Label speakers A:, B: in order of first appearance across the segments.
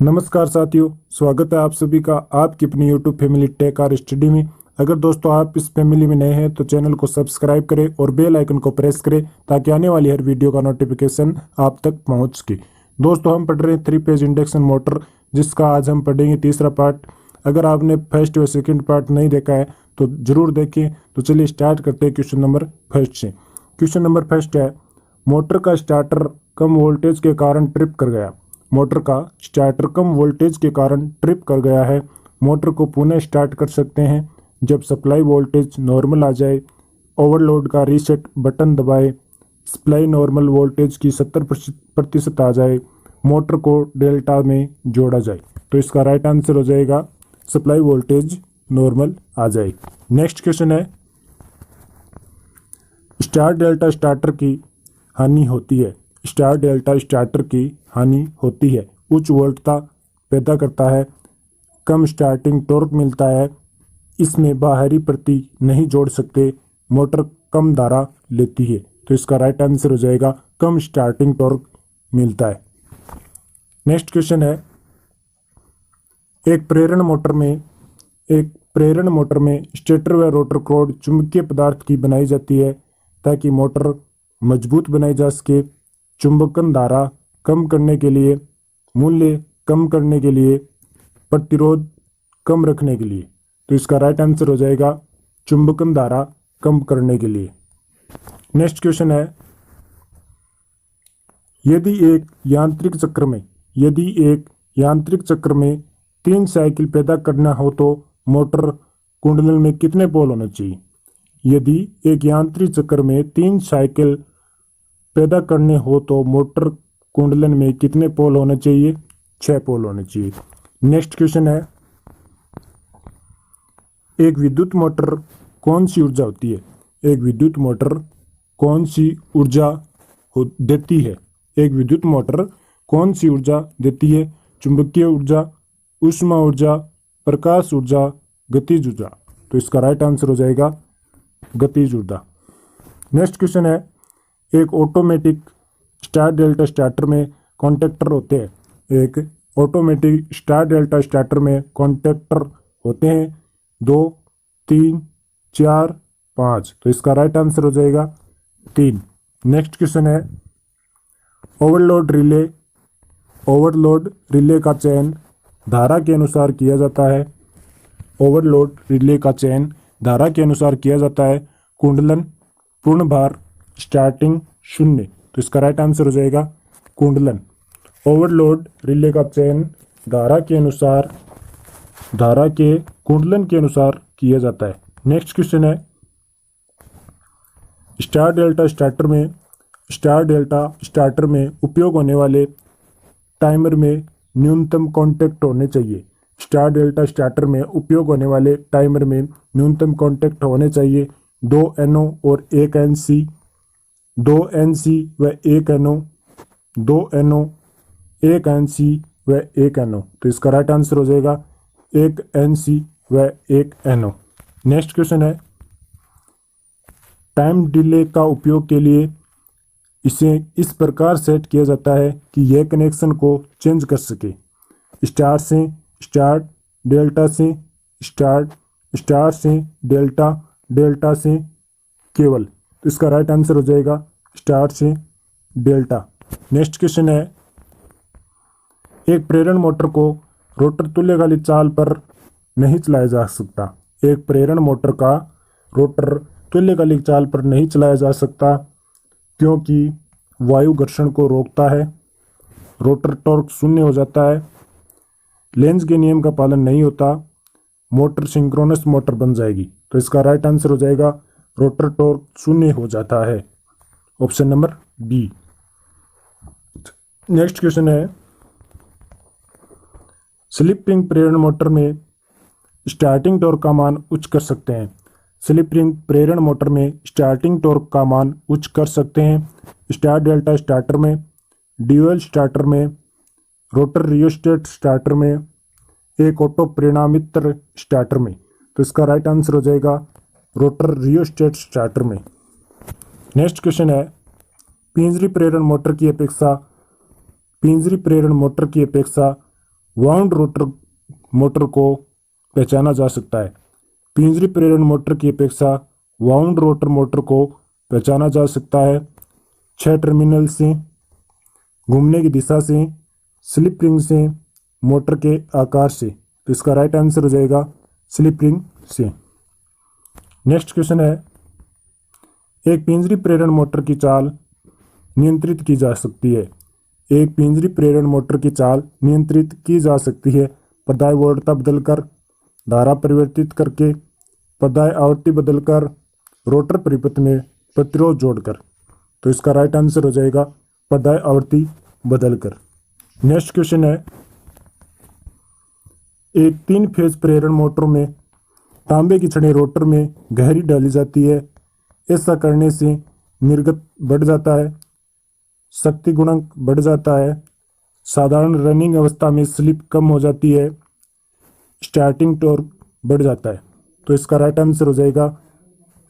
A: नमस्कार साथियों, स्वागत है आप सभी का आपकी अपनी YouTube family tech R study में। अगर दोस्तों आप इस फैमिली में नए हैं तो चैनल को सब्सक्राइब करें और बेल आइकन को प्रेस करें ताकि आने वाली हर वीडियो का नोटिफिकेशन आप तक पहुंच सके। दोस्तों हम पढ़ रहे हैं 3 फेज इंडक्शन मोटर, जिसका आज हम पढ़ेंगे तीसरा पार्ट। अगर आपने फर्स्ट व सेकेंड पार्ट नहीं देखा है तो जरूर देखें। तो चलिए स्टार्ट करते हैं क्वेश्चन नंबर फर्स्ट से। क्वेश्चन नंबर फर्स्ट है, मोटर का स्टार्टर कम वोल्टेज के कारण ट्रिप कर गया। मोटर का स्टार्टर कम वोल्टेज के कारण ट्रिप कर गया है। मोटर को पुनः स्टार्ट कर सकते हैं जब सप्लाई वोल्टेज नॉर्मल आ जाए, ओवरलोड का रीसेट बटन दबाए, सप्लाई नॉर्मल वोल्टेज की 70% आ जाए, मोटर को डेल्टा में जोड़ा जाए। तो इसका राइट आंसर हो जाएगा सप्लाई वोल्टेज नॉर्मल आ जाए। नेक्स्ट क्वेश्चन है, स्टार डेल्टा स्टार्टर की हानि होती है। स्टार डेल्टा स्टार्टर की हानि होती है। उच्च वोल्टता पैदा करता है, कम स्टार्टिंग टॉर्क मिलता है, इसमें बाहरी प्रति नहीं जोड़ सकते, मोटर कम धारा लेती है। तो इसका राइट आंसर हो जाएगा कम स्टार्टिंग टॉर्क मिलता है। नेक्स्ट क्वेश्चन है, एक प्रेरण मोटर में स्टेटर व रोटर कोड चुंबकीय पदार्थ की बनाई जाती है ताकि मोटर मजबूत बनाई जा सके, चुंबकन धारा कम करने के लिए, मूल्य कम करने के लिए, प्रतिरोध कम रखने के लिए। तो इसका राइट आंसर हो जाएगा चुंबकन धारा कम करने के लिए। नेक्स्ट क्वेश्चन है, यदि एक यांत्रिक चक्र में 3 साइकिल पैदा करना हो तो मोटर कुंडल में कितने पोल होने चाहिए। यदि एक यांत्रिक चक्र में 3 साइकिल पैदा करने हो तो मोटर कुंडलन में कितने पोल होने चाहिए? 6 पोल होने चाहिए। नेक्स्ट क्वेश्चन है, एक विद्युत मोटर कौन सी ऊर्जा होती है? एक विद्युत मोटर कौन सी ऊर्जा देती है? एक विद्युत मोटर कौन सी ऊर्जा देती है? चुंबकीय ऊर्जा, ऊष्मा ऊर्जा, प्रकाश ऊर्जा, गतिज ऊर्जा। तो इसका राइट आंसर हो जाएगा गतिज ऊर्जा। नेक्स्ट क्वेश्चन है, एक ऑटोमेटिक स्टार डेल्टा स्टार्टर में कॉन्टैक्टर होते हैं। एक ऑटोमेटिक स्टार डेल्टा स्टार्टर में कॉन्टैक्टर होते हैं 2, 3, 4, 5। तो इसका राइट आंसर हो जाएगा 3। नेक्स्ट क्वेश्चन है, ओवरलोड रिले का चयन धारा के अनुसार किया जाता है। ओवरलोड रिले का चयन धारा के अनुसार किया जाता है। कुंडलन, पूर्ण भार, स्टार्टिंग 0। तो इसका राइट आंसर हो जाएगा कुंडलन। ओवरलोड रिले का चयन धारा के कुंडलन के अनुसार किया जाता है। नेक्स्ट क्वेश्चन है, स्टार डेल्टा स्टार्टर में उपयोग होने वाले टाइमर में न्यूनतम कॉन्टैक्ट होने चाहिए। स्टार डेल्टा स्टार्टर में उपयोग होने वाले टाइमर में न्यूनतम कॉन्टैक्ट होने चाहिए 2 NO और 1 NC, 2 NC व 1 NO, 2 NO, 1 NC व 1 NO। तो इसका राइट आंसर हो जाएगा 1 NC व 1 NO। नेक्स्ट क्वेश्चन है, टाइम डिले का उपयोग के लिए इसे इस प्रकार सेट किया जाता है कि यह कनेक्शन को चेंज कर सके। स्टार से स्टार्ट, डेल्टा से स्टार्ट, स्टार से डेल्टा, डेल्टा से केवल। तो इसका राइट आंसर हो जाएगा स्टार से डेल्टा। नेक्स्ट क्वेश्चन है, एक प्रेरण मोटर को रोटर तुल्यकालिक चाल पर नहीं चलाया जा सकता। एक प्रेरण मोटर का रोटर तुल्यकालिक चाल पर नहीं चलाया जा सकता क्योंकि वायु घर्षण को रोकता है, रोटर टॉर्क 0 हो जाता है, लेंज के नियम का पालन नहीं होता, मोटर सिंक्रोनस मोटर बन जाएगी। तो इसका राइट आंसर हो जाएगा रोटर टॉर्क 0 हो जाता है, option number B. Next question है, स्लिप रिंग प्रेरण मोटर में स्टार्टिंग टॉर्क का मान उच्च कर सकते हैं। स्लिप रिंग प्रेरण मोटर में स्टार्टिंग टॉर्क का मान उच्च कर सकते हैं स्टार डेल्टा स्टार्टर में, ड्यूअल स्टार्टर में, रोटर रियोस्टेट स्टार्टर में, एक ऑटो परिणामित्र स्टार्टर में। तो इसका राइट आंसर हो जाएगा रोटर रियोस्टेट स्टार्टर में। नेक्स्ट क्वेश्चन है, पिंजरी प्रेरण मोटर की अपेक्षा वाउंड रोटर मोटर को पहचाना जा सकता है? पिंजरी प्रेरण मोटर की अपेक्षा वाउंड रोटर मोटर को पहचाना जा सकता है 6 टर्मिनल से, घूमने की दिशा से, स्लिप रिंग से, मोटर के आकार से। तो इसका राइट आंसर हो जाएगा स्लिप रिंग से। नेक्स्ट क्वेश्चन है, एक पिंजरी प्रेरण मोटर की चाल नियंत्रित की जा सकती है। एक पिंजरी प्रेरण मोटर की चाल नियंत्रित की जा सकती है प्रदाय वोल्टता बदलकर, धारा परिवर्तित करके, प्रदाय आवृत्ति बदलकर, रोटर परिपथ में प्रतिरोध जोड़कर। तो इसका राइट आंसर हो जाएगा प्रदाय आवृत्ति बदलकर। नेक्स्ट क्वेश्चन है, एक 3 फेज प्रेरण मोटर में तांबे की छड़ें रोटर में गहरी डाली जाती है। ऐसा करने से निर्गत बढ़ जाता है, शक्ति गुणक बढ़ जाता है, साधारण रनिंग अवस्था में स्लिप कम हो जाती है, स्टार्टिंग टॉर्क बढ़ जाता है। तो इसका राइट आंसर हो जाएगा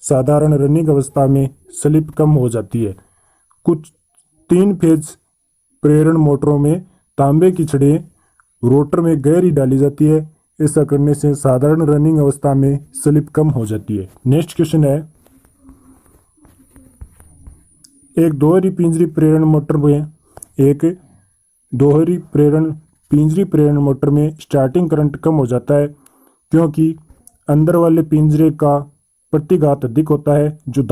A: साधारण रनिंग अवस्था में स्लिप कम हो जाती है। कुछ 3 फेज प्रेरण मोटरों में तांबे की छड़ें रोटर में गहरी डाली जाती है। ऐसा करने से साधारण रनिंग अवस्था में स्लिप कम हो जाती है। नेक्स्ट क्वेश्चन है, एक दोहरी पिंजरी प्रेरण मोटर में पिंजरी प्रेरण मोटर में स्टार्टिंग करंट कम हो जाता है क्योंकि अंदर वाले पिंजरे का प्रतिघात अधिक होता है जो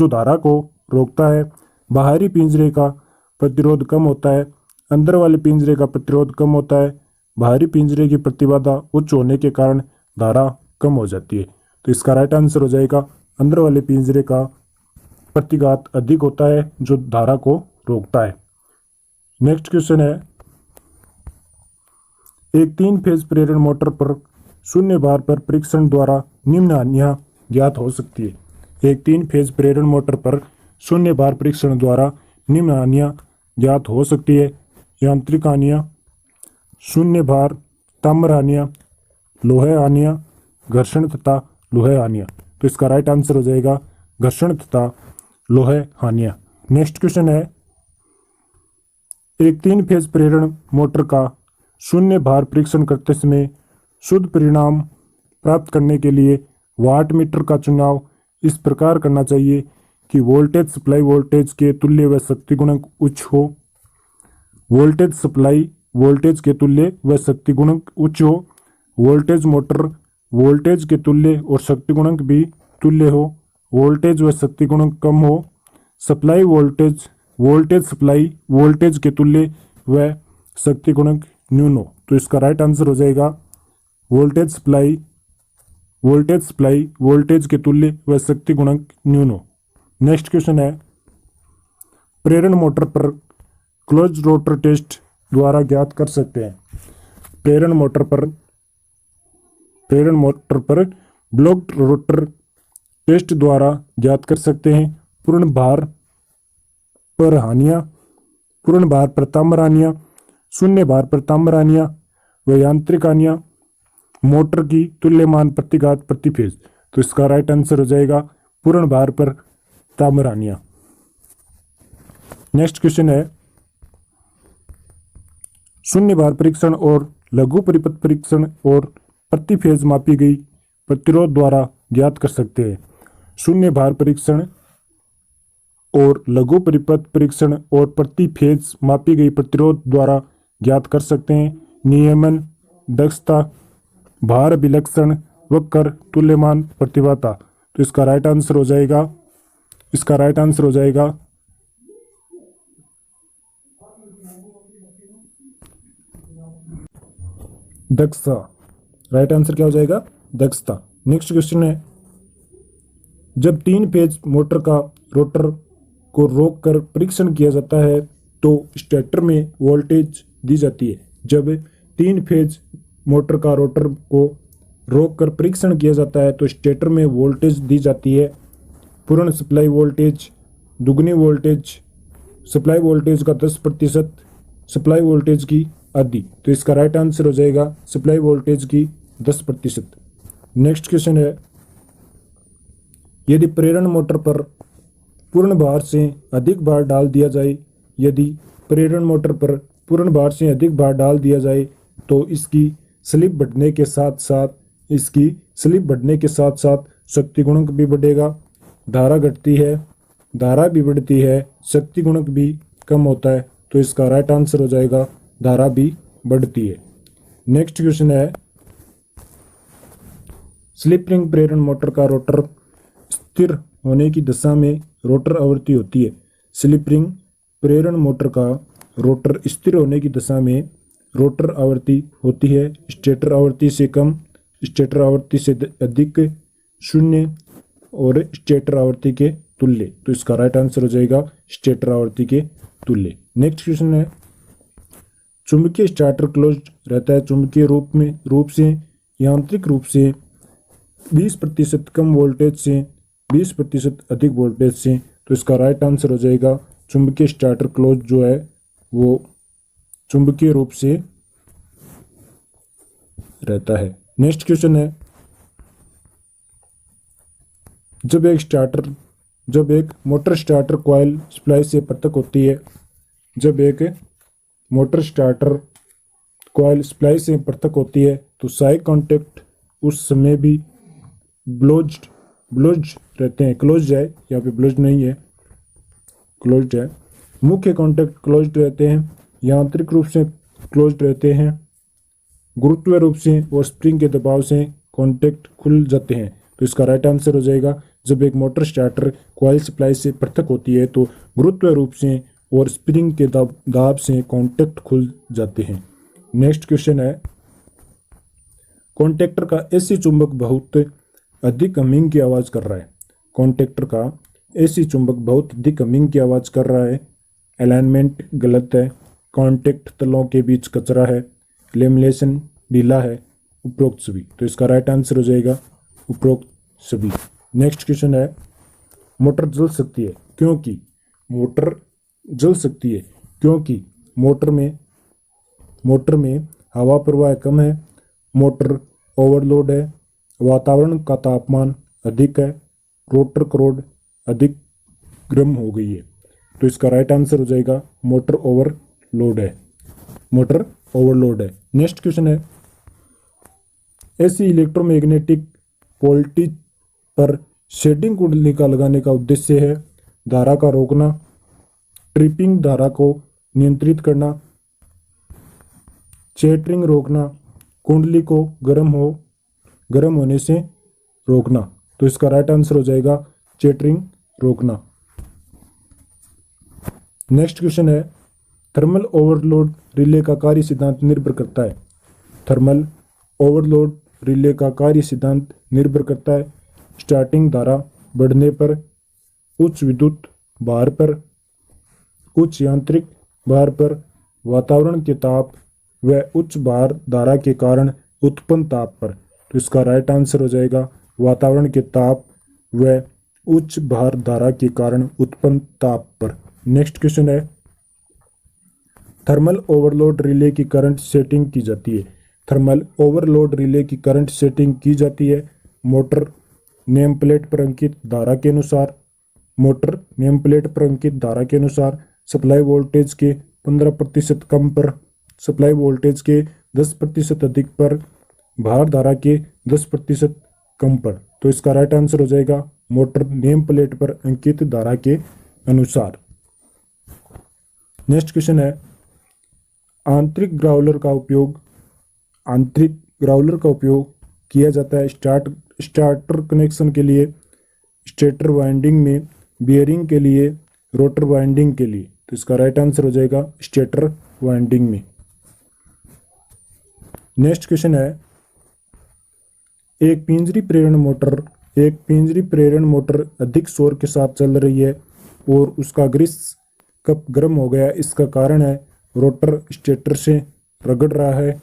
A: धारा को रोकता है। बाहरी पिंजरे का प्रतिरोध कम होता है, अंदर वाले पिंजरे का प्रतिरोध कम होता है। बाहरी पिंजरे की प्रतिबाधा उच्च होने के कारण धारा कम हो जाती है। तो इसका राइट आंसर हो जाएगा अंदर वाले पिंजरे का प्रतिघात अधिक होता है जो धारा को रोकता है। नेक्स्ट क्वेश्चन है, एक 3 फेज प्रेरण मोटर पर शून्य भार पर परीक्षण द्वारा निम्न हानियां ज्ञात हो सकती है। एक 3 फेज प्रेरण मोटर पर शून्य भार परीक्षण द्वारा निम्न हानियां ज्ञात हो सकती है। यांत्रिक हानियां, शून्य भार, ताम्र हानियां, लोहे हानियां, घर्षण तथा लोहे हानियां। तो इसका राइट आंसर हो जाएगा घर्षण तथा लोहे हानियां। नेक्स्ट क्वेश्चन है, एक 3 फेज प्रेरण मोटर का शून्य भार परीक्षण करते समय शुद्ध परिणाम प्राप्त करने के लिए वाट मीटर का चुनाव इस प्रकार करना चाहिए कि वोल्टेज सप्लाई वोल्टेज के तुल्य व शक्ति गुणक उच्च हो। वोल्टेज सप्लाई वोल्टेज के तुल्य व शक्ति गुणक उच्च हो। वोल्टेज मोटर वोल्टेज के तुल्य और शक्ति गुणक भी तुल्य हो। वोल्टेज व शक्ति गुणक कम हो। सप्लाई वोल्टेज सप्लाई वोल्टेज के तुल्य व शक्ति गुणक न्यून हो। तो इसका राइट आंसर हो जाएगा वोल्टेज सप्लाई वोल्टेज के तुल्य व शक्ति गुणक न्यून हो। नेक्स्ट क्वेश्चन है, प्रेरण मोटर पर क्लोज रोटर टेस्ट द्वारा ज्ञात कर सकते हैं। प्रेरण मोटर पर ब्लॉक्ड रोटर टेस्ट द्वारा ज्ञात कर सकते हैं पूर्ण भार पर ताम्र हानियां, शून्य भार पर ताम्र हानियां व यांत्रिक हानियां, मोटर की तुल्यमान प्रतिघात प्रति फेज। तो इसका राइट आंसर हो जाएगा पूर्ण भार पर ताम्र हानियां। नेक्स्ट क्वेश्चन है, शून्य भार परीक्षण और लघु परिपथ परीक्षण और प्रति फेज मापी गई प्रतिरोध द्वारा ज्ञात कर सकते हैं। शून्य भार परीक्षण और लघु परिपथ परीक्षण और प्रति फेज मापी गई प्रतिरोध द्वारा ज्ञात कर सकते हैं। नियमन, दक्षता, भार अभिलक्षण, वक्र, तुल्यमान, प्रतिबाधा। तो इसका राइट आंसर हो जाएगा दक्षता। राइट आंसर क्या हो जाएगा? दक्षता। नेक्स्ट क्वेश्चन है, जब 3 फेज मोटर का रोटर को रोककर परीक्षण किया जाता है तो स्टेटर में वोल्टेज दी जाती है। जब 3 फेज मोटर का रोटर को रोककर परीक्षण किया जाता है तो स्टेटर में वोल्टेज दी जाती है पूर्ण सप्लाई वोल्टेज, दुगनी वोल्टेज, सप्लाई वोल्टेज का 10%, सप्लाई वोल्टेज की आधी। तो इसका राइट आंसर हो जाएगा सप्लाई वोल्टेज की 10%। नेक्स्ट क्वेश्चन है, यदि प्रेरण मोटर पर पूर्ण भार से अधिक भार डाल दिया जाए, यदि प्रेरण मोटर पर पूर्ण भार से अधिक भार डाल दिया जाए तो इसकी स्लिप बढ़ने के साथ साथ शक्ति गुणक भी बढ़ेगा। धारा घटती है, धारा भी बढ़ती है, शक्ति गुणक भी कम होता है, तो इसका राइट आंसर हो जाएगा धारा भी बढ़ती है। नेक्स्ट क्वेश्चन है, स्लिप रिंग प्रेरण मोटर का रोटर स्थिर होने की दशा में रोटर आवृत्ति होती है। स्लिप रिंग प्रेरण मोटर का रोटर स्थिर होने की दशा में रोटर आवृत्ति होती है स्टेटर आवृत्ति से कम, स्टेटर आवृत्ति से अधिक, शून्य और स्टेटर आवृत्ति के तुल्य। तो इसका राइट आंसर हो जाएगा स्टेटर आवृत्ति के तुल्य। नेक्स्ट क्वेश्चन है, चुंबकीय स्टार्टर क्लोज्ड रहता है चुंबकीय रूप से यांत्रिक रूप से 20% कम वोल्टेज से 20% अधिक वोल्टेज से। तो इसका राइट आंसर हो जाएगा चुंबकीय स्टार्टर क्लोज जो है वो चुंबकीय रूप से रहता है। नेक्स्ट क्वेश्चन है, जब एक मोटर स्टार्टर कॉइल सप्लाई से पृथक होती है, जब एक मोटर स्टार्टर कॉइल सप्लाई से पृथक होती है तो साइड कॉन्टैक्ट उस समय भी ब्लोज्ड रहते हैं। क्लोज्ड है, यहाँ पे ब्लोज्ड नहीं है, क्लोज्ड है। मुख्य कॉन्टैक्ट क्लोज्ड रहते हैं, यांत्रिक रूप से क्लोज्ड रहते हैं, गुरुत्वीय रूप से और स्प्रिंग के दबाव से कॉन्टैक्ट खुल जाते हैं। तो इसका राइट आंसर हो जाएगा, जब एक मोटर स्टार्टर कॉइल सप्लाई से पृथक होती है तो गुरुत्वीय रूप से और स्प्रिंग के दाब से कॉन्टैक्ट खुल जाते हैं। नेक्स्ट क्वेश्चन है, कॉन्टैक्टर का एसी चुंबक बहुत अधिक हमिंग की आवाज़ कर रहा है। कॉन्टैक्टर का एसी चुंबक बहुत अधिक हमिंग की आवाज़ कर रहा है। अलाइनमेंट गलत है, कॉन्टैक्ट तलों के बीच कचरा है, लेमिनेशन ढीला है, उपरोक्त सभी। तो इसका राइट आंसर हो जाएगा उपरोक्त सभी। नेक्स्ट क्वेश्चन है, मोटर जल सकती है क्योंकि मोटर में हवा प्रवाह कम है, मोटर ओवरलोड है, वातावरण का तापमान अधिक है, रोटर करोड अधिक गर्म हो गई है। तो इसका राइट आंसर हो जाएगा मोटर ओवरलोड है। नेक्स्ट क्वेश्चन है, ऐसी इलेक्ट्रोमैग्नेटिक वोल्टेज पर शेडिंग कुंडली का लगाने का उद्देश्य है धारा का रोकना, ट्रिपिंग धारा को नियंत्रित करना, चेटरिंग रोकना, कुंडली को गर्म होने से रोकना। तो इसका राइट आंसर हो जाएगा चेटरिंग रोकना। नेक्स्ट क्वेश्चन है, थर्मल ओवरलोड रिले का कार्य सिद्धांत निर्भर करता है। थर्मल ओवरलोड रिले का कार्य सिद्धांत निर्भर करता है स्टार्टिंग धारा बढ़ने पर, उच्च विद्युत भार पर, उच्च यांत्रिक भार पर, वातावरण के ताप व उच्च भार धारा के कारण उत्पन्न ताप पर। तो इसका राइट आंसर हो जाएगा वातावरण के ताप व उच्च भार धारा के कारण उत्पन्न ताप पर। नेक्स्ट क्वेश्चन है, थर्मल ओवरलोड रिले की करंट सेटिंग की जाती है। थर्मल ओवरलोड रिले की करंट सेटिंग की जाती है मोटर नेम प्लेट पर अंकित धारा के अनुसार, सप्लाई वोल्टेज के 15% कम पर, सप्लाई वोल्टेज के 10% अधिक पर, भार धारा के 10% कम पर। तो इसका राइट आंसर हो जाएगा मोटर नेम प्लेट पर अंकित धारा के अनुसार। नेक्स्ट क्वेश्चन है, आंतरिक ग्राउलर का उपयोग किया जाता है स्टार्टर कनेक्शन के लिए, स्टेटर वाइंडिंग में, बियरिंग के लिए, रोटर वाइंडिंग के लिए। तो इसका राइट आंसर हो जाएगा स्टेटर वाइंडिंग में। नेक्स्ट क्वेश्चन है, एक पिंजरी प्रेरण मोटर अधिक शोर के साथ चल रही है और उसका ग्रीस कप गर्म हो गया। इसका कारण है रोटर स्टेटर से रगड़ रहा है,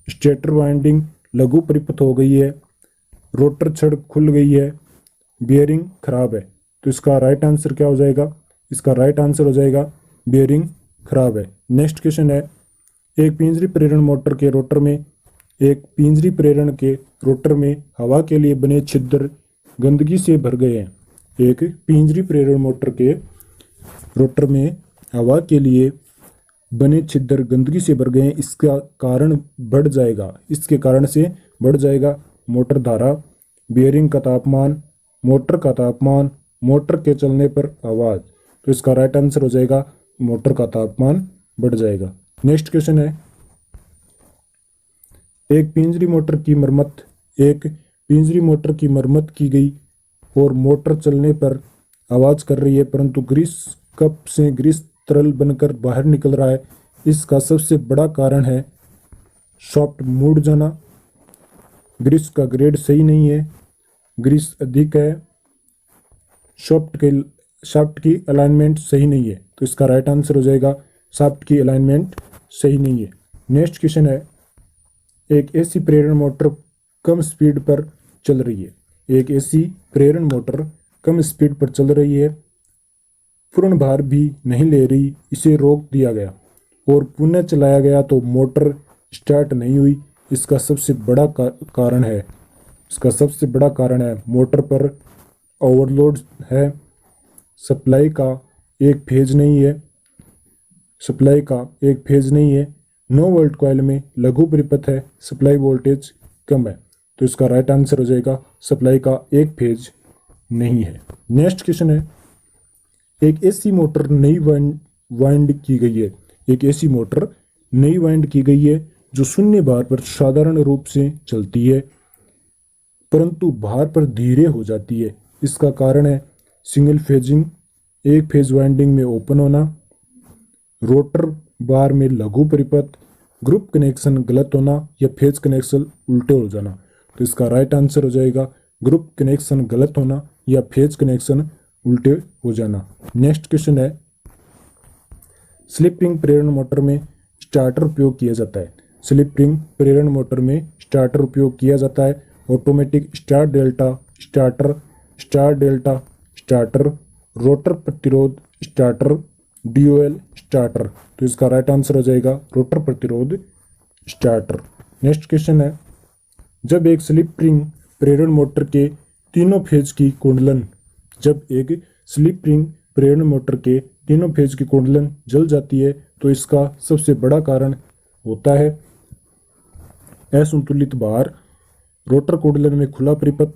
A: स्टेटर वाइंडिंग लघु परिपथ हो गई है, रोटर छड़ खुल गई है, बियरिंग खराब है। तो इसका राइट आंसर क्या हो जाएगा? इसका राइट आंसर हो जाएगा बियरिंग खराब है। नेक्स्ट क्वेश्चन है, एक पिंजरी प्रेरण में हवा के लिए बने छिद्र गंदगी से भर गए हैं। एक पिंजरी प्रेरण मोटर के रोटर में हवा के लिए बने छिद्र गंदगी से भर गए हैं, इसका कारण बढ़ जाएगा, इसके कारण से बढ़ जाएगा मोटर धारा, बियरिंग का तापमान, मोटर का तापमान, मोटर के चलने पर आवाज़। तो इसका राइट आंसर हो जाएगा मोटर का तापमान बढ़ जाएगा। नेक्स्ट क्वेश्चन है, एक पिंजरी मोटर की मरम्मत की गई और मोटर चलने पर आवाज़ कर रही है, परंतु ग्रीस कप से ग्रीस तरल बनकर बाहर निकल रहा है। इसका सबसे बड़ा कारण है शाफ्ट मुड़ जाना, ग्रीस का ग्रेड सही नहीं है, ग्रीस अधिक है, शाफ्ट की अलाइनमेंट सही नहीं है। तो इसका राइट आंसर हो जाएगा शाफ्ट की अलाइनमेंट सही नहीं है। नेक्स्ट क्वेश्चन है, एक एसी प्रेरण मोटर कम स्पीड पर चल रही है। एक एसी प्रेरण मोटर कम स्पीड पर चल रही है, पूर्ण भार भी नहीं ले रही, इसे रोक दिया गया और पुनः चलाया गया तो मोटर स्टार्ट नहीं हुई। इसका सबसे बड़ा कारण है मोटर पर ओवरलोड है, सप्लाई का एक फेज नहीं है, 9 वोल्ट कॉइल में लघु परिपथ है, सप्लाई वोल्टेज कम है। तो इसका राइट आंसर हो जाएगा सप्लाई का एक फेज नहीं है। नेक्स्ट क्वेश्चन है, एक एसी मोटर नई वाइंड की गई है। एक एसी मोटर नई वाइंड की गई है जो शून्य भार पर साधारण रूप से चलती है, परंतु भार पर धीरे हो जाती है। इसका कारण है सिंगल फेजिंग, एक फेज वाइंडिंग में ओपन होना, रोटर बार में लघु परिपथ, ग्रुप कनेक्शन गलत होना या फेज कनेक्शन उल्टे हो जाना। तो इसका राइट आंसर हो जाएगा ग्रुप कनेक्शन गलत होना या फेज कनेक्शन उल्टे हो जाना। नेक्स्ट क्वेश्चन है, स्लिप रिंग प्रेरण मोटर में स्टार्टर उपयोग किया जाता है। स्लिप रिंग प्रेरण मोटर में स्टार्टर उपयोग किया जाता है, automatic star delta starter, rotor प्रतिरोध स्टार्टर, DOL स्टार्टर। तो इसका राइट आंसर हो जाएगा रोटर प्रतिरोध स्टार्टर। नेक्स्ट क्वेश्चन है, जब एक स्लिप रिंग प्रेरण मोटर के तीनों फेज की कुंडलन जल जाती है तो इसका सबसे बड़ा कारण होता है असंतुलित भार, रोटर कुंडलन में खुला परिपथ,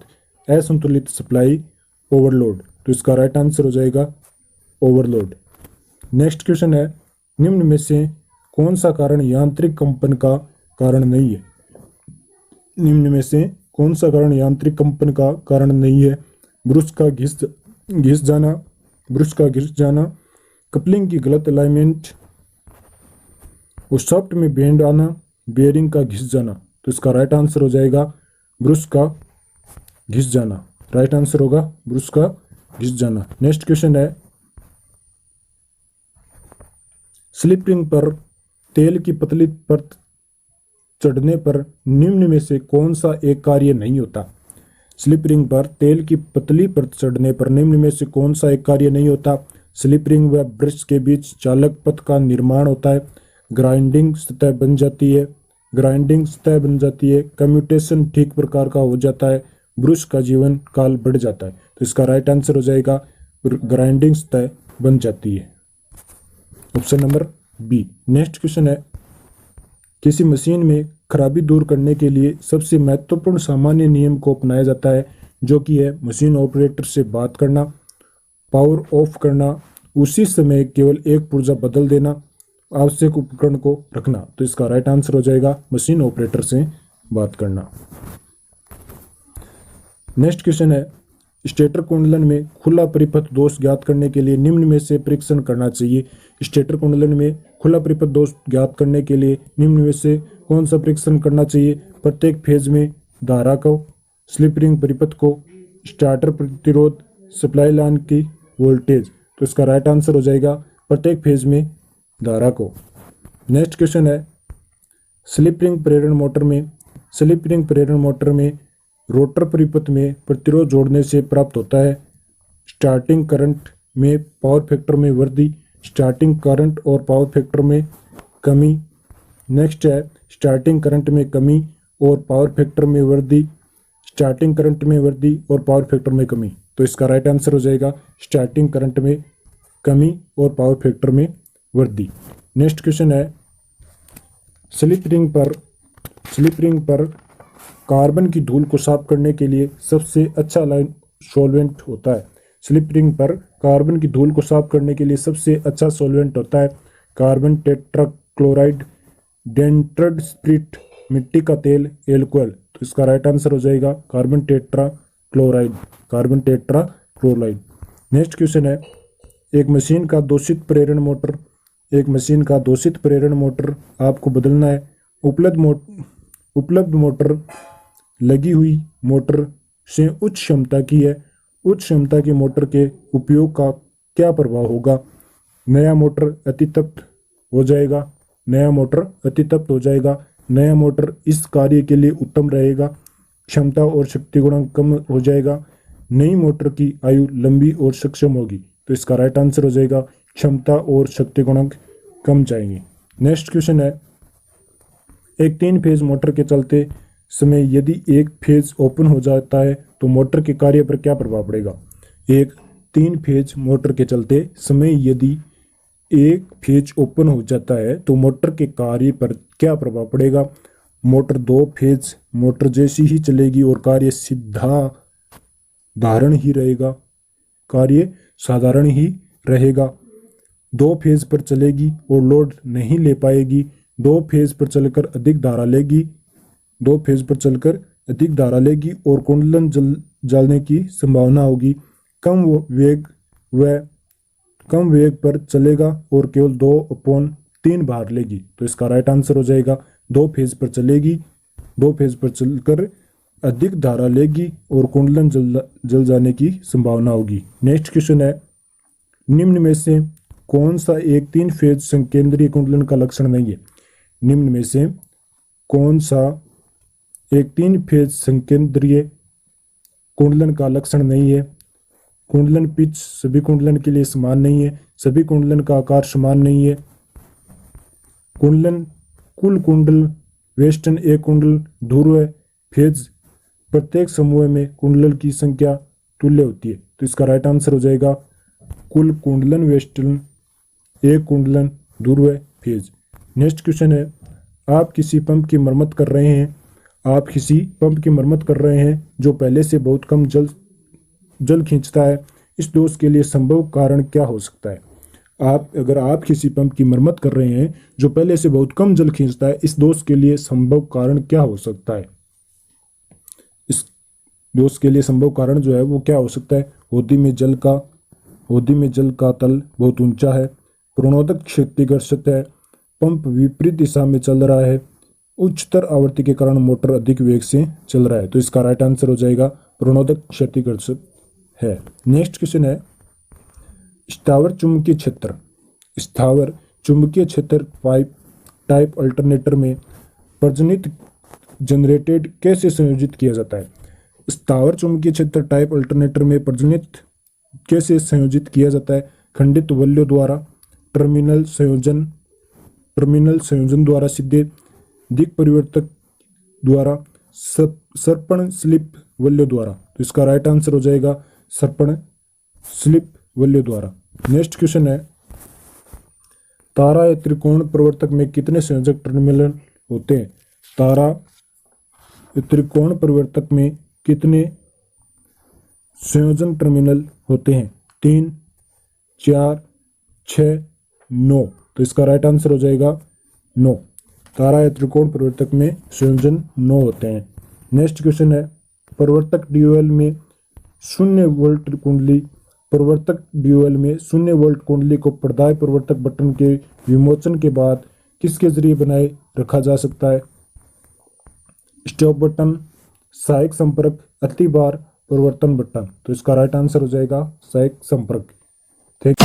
A: असंतुलित सप्लाई, ओवरलोड। तो इसका राइट आंसर हो जाएगा ओवरलोड। नेक्स्ट क्वेश्चन है, निम्न में से कौन सा कारण यांत्रिक कंपन का कारण नहीं है। निम्न में से कौन सा कारण यांत्रिक कंपन का कारण नहीं है। ब्रश का घिस जाना, कपलिंग की गलत अलाइनमेंट और शाफ्ट में बेंड आना, बेयरिंग का घिस जाना। तो इसका राइट आंसर हो जाएगा ब्रश का घिस जाना। राइट आंसर होगा ब्रश का घिस जाना। नेक्स्ट क्वेश्चन है, स्लिप रिंग पर तेल की पतली परत चढ़ने पर निम्न में से कौन सा एक कार्य नहीं होता। स्लिप रिंग पर तेल की पतली परत चढ़ने पर निम्न में से कौन सा एक कार्य नहीं होता। स्लिप रिंग व ब्रश के बीच चालक पथ का निर्माण होता है, ग्राइंडिंग सतह बन जाती है, कम्यूटेशन ठीक प्रकार का हो जाता है, ब्रश का जीवन काल बढ़ जाता है। तो इसका राइट आंसर हो जाएगा ग्राइंडिंग सतह बन जाती है, option number B. Next question है, किसी मशीन में खराबी दूर करने के लिए सबसे महत्वपूर्ण सामान्य नियम को अपनाया जाता है, जो कि है मशीन ऑपरेटर से बात करना, पावर ऑफ करना, उसी समय केवल एक पुर्जा बदल देना, आवश्यक उपकरण को रखना। तो इसका राइट आंसर हो जाएगा मशीन ऑपरेटर से बात करना। नेक्स्ट क्वेश्चन है, स्टेटर कुंडलन में खुला परिपथ दोष ज्ञात करने के लिए निम्न में से परीक्षण करना चाहिए। स्टेटर कुंडलन में खुला परिपथ दोष ज्ञात करने के लिए निम्न में से कौन सा परीक्षण करना चाहिए। प्रत्येक फेज में धारा को, स्लिप रिंग परिपथ को, स्टार्टर प्रतिरोध, सप्लाई लाइन की वोल्टेज। तो इसका राइट आंसर हो जाएगा प्रत्येक फेज में धारा को। नेक्स्ट क्वेश्चन है, स्लिप रिंग प्रेरण मोटर में रोटर परिपथ में प्रतिरोध जोड़ने से प्राप्त होता है स्टार्टिंग करंट में पावर फैक्टर में वृद्धि, स्टार्टिंग करंट और पावर फैक्टर में कमी। नेक्स्ट है, स्टार्टिंग करंट में कमी और पावर फैक्टर में वृद्धि, स्टार्टिंग करंट में वृद्धि और पावर फैक्टर में कमी। तो इसका राइट आंसर हो जाएगा स्टार्टिंग करंट में कमी और पावर फैक्टर में वृद्धि। नेक्स्ट क्वेश्चन है, स्लिप रिंग पर कार्बन की धूल को साफ करने के लिए सबसे अच्छा लाइन सॉल्वेंट होता है। स्लिप रिंग पर कार्बन की धूल को साफ करने के लिए सबसे अच्छा सॉल्वेंट होता है कार्बन टेट्राक्लोराइड, डेंट्रड स्प्रिट, मिट्टी का तेल, एल्कोहल। तो इसका राइट आंसर हो जाएगा कार्बन टेट्राक्लोराइड। नेक्स्ट क्वेश्चन है, एक मशीन का दूषित प्रेरण मोटर आपको बदलना है। उपलब्ध मोटर लगी हुई मोटर से उच्च क्षमता की है। उच्च क्षमता की मोटर के उपयोग का क्या प्रभाव होगा? नया मोटर अतितप्त हो जाएगा। नया मोटर इस कार्य के लिए उत्तम रहेगा। क्षमता और शक्ति गुणांक कम हो जाएगा। नई मोटर की आयु लंबी और सक्षम होगी। तो इसका राइट आंसर हो जाएगा क्षमता और शक्ति गुणांक कम जाएंगे। नेक्स्ट क्वेश्चन है, एक 3 फेज मोटर के चलते समय यदि एक फेज ओपन हो जाता है तो मोटर के कार्य पर क्या प्रभाव पड़ेगा? एक 3 फेज मोटर के चलते समय यदि एक फेज ओपन हो जाता है तो मोटर के कार्य पर क्या प्रभाव पड़ेगा? मोटर 2 फेज मोटर जैसी ही चलेगी और कार्य साधारण ही रहेगा। 2 फेज पर चलेगी और लोड नहीं ले पाएगी। 2 फेज पर चलकर अधिक धारा लेगी और कुंडलन जलने की संभावना होगी। कम वेग पर चलेगा और केवल 2/3 भार लेगी। तो इसका राइट आंसर हो जाएगा 2 फेज पर चलेगी, 2 फेज पर चलकर अधिक धारा लेगी और कुंडलन जल जाने की संभावना होगी। नेक्स्ट क्वेश्चन है, निम्न में से कौन सा एक 3 फेज संकेंद्रीय कुंडलन का लक्षण नहीं है? निम्न में से कौन सा एक 3 फेज संकेंद्रीय कुंडलन का लक्षण नहीं है? कुंडलन पिच सभी कुंडलन के लिए समान नहीं है। सभी कुंडलन का आकार समान नहीं है। कुल कुंडल वेस्टर्न एक कुंडल ध्रुव फेज प्रत्येक समूह में कुंडल की संख्या तुल्य होती है। तो इसका राइट आंसर हो जाएगा कुल कुंडलन वेस्टर्न एक कुंडलन ध्रुव फेज। नेक्स्ट क्वेश्चन है, आप किसी पंप की मरम्मत कर रहे हैं जो पहले से बहुत कम जल खींचता है। इस दोष के लिए संभव कारण क्या हो सकता है? अगर आप किसी पंप की मरम्मत कर रहे हैं जो पहले से बहुत कम जल खींचता है, इस दोष के लिए संभव कारण क्या हो सकता है? इस दोष के लिए संभव कारण जो है वो क्या हो सकता है? होदी में जल का तल बहुत ऊंचा है, प्रणोदक क्षतिग्रस्त है, पंप विपरीत दिशा में चल रहा है, उच्चतर आवृत्ति के कारण मोटर अधिक वेग से चल रहा है। तो इसका राइट आंसर हो जाएगा प्रणोदक क्षतिग्रस्त है। नेक्स्ट क्वेश्चन है, स्थावर चुंबकीय क्षेत्र टाइप अल्टरनेटर में प्रजनित जनरेटेड कैसे संयोजित किया जाता है? स्थावर चुंबकीय क्षेत्र टाइप अल्टरनेटर में प्रजनित कैसे संयोजित किया जाता है? खंडित वल्यों द्वारा, टर्मिनल संयोजन द्वारा, सीधे दिक् परिवर्तक द्वारा, सर्पण स्लिप वल्यों द्वारा। तो इसका राइट आंसर हो जाएगा सर्पण स्लिप वल्यों द्वारा। नेक्स्ट क्वेश्चन है, तारा या त्रिकोण प्रवर्तक में कितने संयोजक टर्मिनल होते हैं? तारा या त्रिकोण प्रवर्तक में कितने संयोजन टर्मिनल होते हैं? 3, 4, 6, 9। तो इसका राइट आंसर हो जाएगा 9। तारा या त्रिकोण प्रवर्तक में संयोजन 9 होते हैं। नेक्स्ट क्वेश्चन है, प्रवर्तक ड्यूअल में 0 वोल्ट कुंडली को पर्दाय प्रवर्तक बटन के विमोचन के बाद किसके जरिए बनाए रखा जा सकता है? स्टॉप बटन, सहायक संपर्क, अति बार, परिवर्तन बटन। तो इसका राइट आंसर हो जाएगा सहायक संपर्क। ठीक।